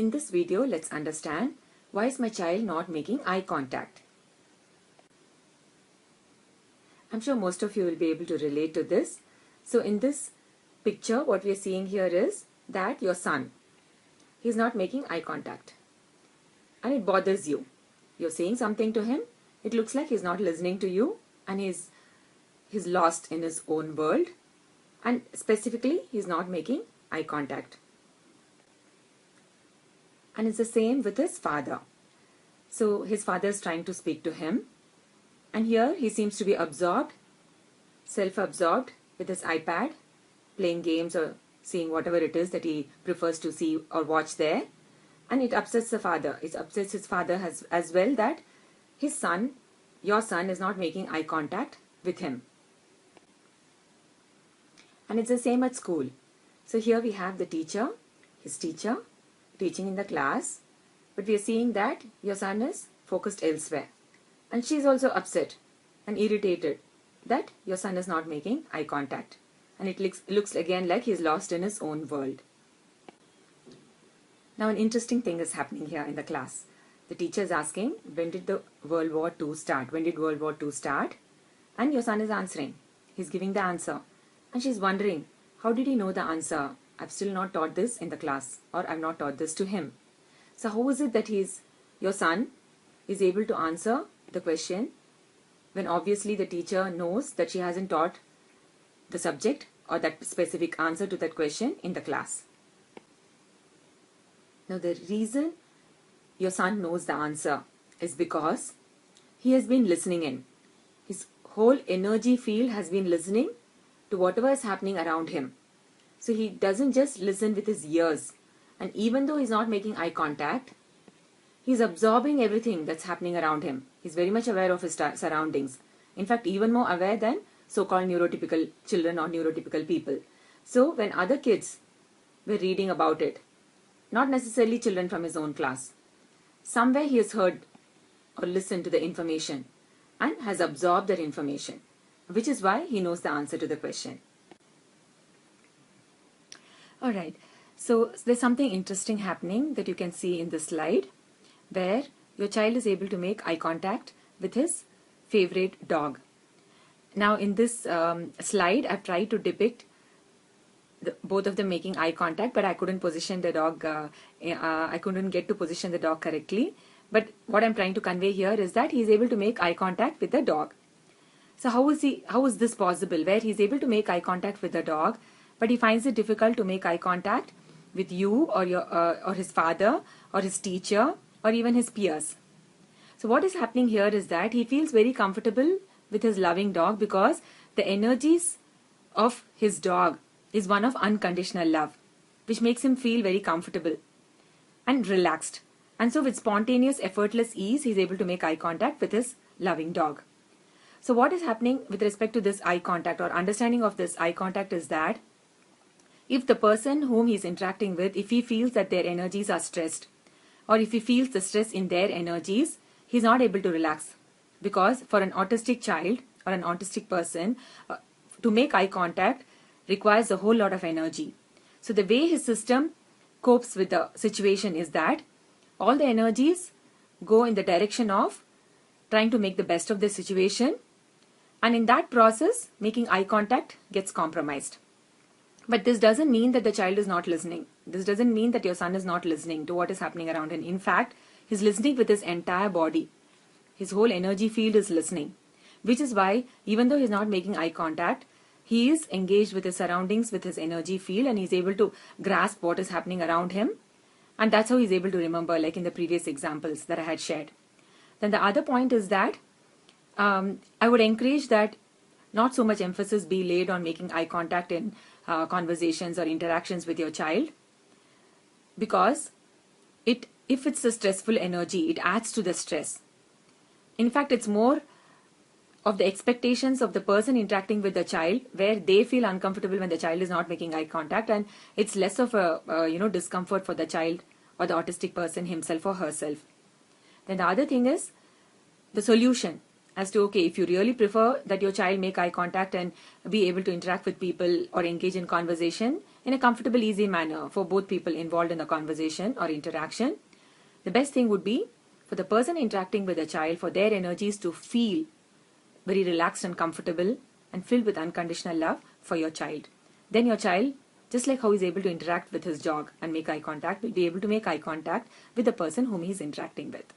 In this video, let's understand why is my child not making eye contact. I'm sure most of you will be able to relate to this. So in this picture, what we are seeing here is that your son, he's not making eye contact. And it bothers you. You're saying something to him, it looks like he's not listening to you and he's lost in his own world. And specifically, he's not making eye contact. And it's the same with his father. So his father is trying to speak to him. And here he seems to be absorbed, self-absorbed with his iPad, playing games or seeing whatever it is that he prefers to see or watch there. And it upsets the father. It upsets his father as well that his son, your son, is not making eye contact with him. And it's the same at school. So here we have the teacher, his teacher, teaching in the class, but we are seeing that your son is focused elsewhere. And she is also upset and irritated that your son is not making eye contact. And it looks again like he is lost in his own world. Now an interesting thing is happening here in the class. The teacher is asking, when did the World War II start? When did World War II start? And your son is answering. He's giving the answer. And she's wondering, how did he know the answer? I've still not taught this in the class, or I've not taught this to him. So how is it that your son is able to answer the question when obviously the teacher knows that she hasn't taught the subject or that specific answer to that question in the class? Now the reason your son knows the answer is because he has been listening in. His whole energy field has been listening to whatever is happening around him. So he doesn't just listen with his ears. And even though he's not making eye contact, he's absorbing everything that's happening around him. He's very much aware of his surroundings. In fact, even more aware than so-called neurotypical children or neurotypical people. So when other kids were reading about it, not necessarily children from his own class, somewhere he has heard or listened to the information and has absorbed that information, which is why he knows the answer to the question. Alright, so there's something interesting happening that you can see in this slide where your child is able to make eye contact with his favorite dog. Now in this slide, I've tried to depict both of them making eye contact, but I couldn't position the dog, I couldn't get to position the dog correctly. But what I'm trying to convey here is that he's able to make eye contact with the dog. So how is this possible, where he's able to make eye contact with the dog, but he finds it difficult to make eye contact with you or or his father or his teacher or even his peers? So what is happening here is that he feels very comfortable with his loving dog because the energies of his dog is one of unconditional love, which makes him feel very comfortable and relaxed. And so with spontaneous, effortless ease, he's able to make eye contact with his loving dog. So what is happening with respect to this eye contact or understanding of this eye contact is that if the person whom he's interacting with, if he feels that their energies are stressed, or if he feels the stress in their energies, he's not able to relax. Because for an autistic child or an autistic person, to make eye contact requires a whole lot of energy. So the way his system copes with the situation is that all the energies go in the direction of trying to make the best of the situation, and in that process, making eye contact gets compromised. But this doesn't mean that the child is not listening. This doesn't mean that your son is not listening to what is happening around him. In fact, he's listening with his entire body. His whole energy field is listening, which is why even though he's not making eye contact, he is engaged with his surroundings, with his energy field, and he's able to grasp what is happening around him. And that's how he's able to remember, like in the previous examples that I had shared. Then the other point is that I would encourage that not so much emphasis be laid on making eye contact in conversations or interactions with your child, because if it's a stressful energy, it adds to the stress. In fact, it's more of the expectations of the person interacting with the child, where they feel uncomfortable when the child is not making eye contact, and it's less of a discomfort for the child or the autistic person himself or herself. Then the other thing is the solution as to, okay, if you really prefer that your child make eye contact and be able to interact with people or engage in conversation, in a comfortable, easy manner for both people involved in the conversation or interaction. The best thing would be for the person interacting with the child, for their energies to feel very relaxed and comfortable and filled with unconditional love for your child. Then your child, just like how he's able to interact with his dog and make eye contact, will be able to make eye contact with the person whom he's interacting with.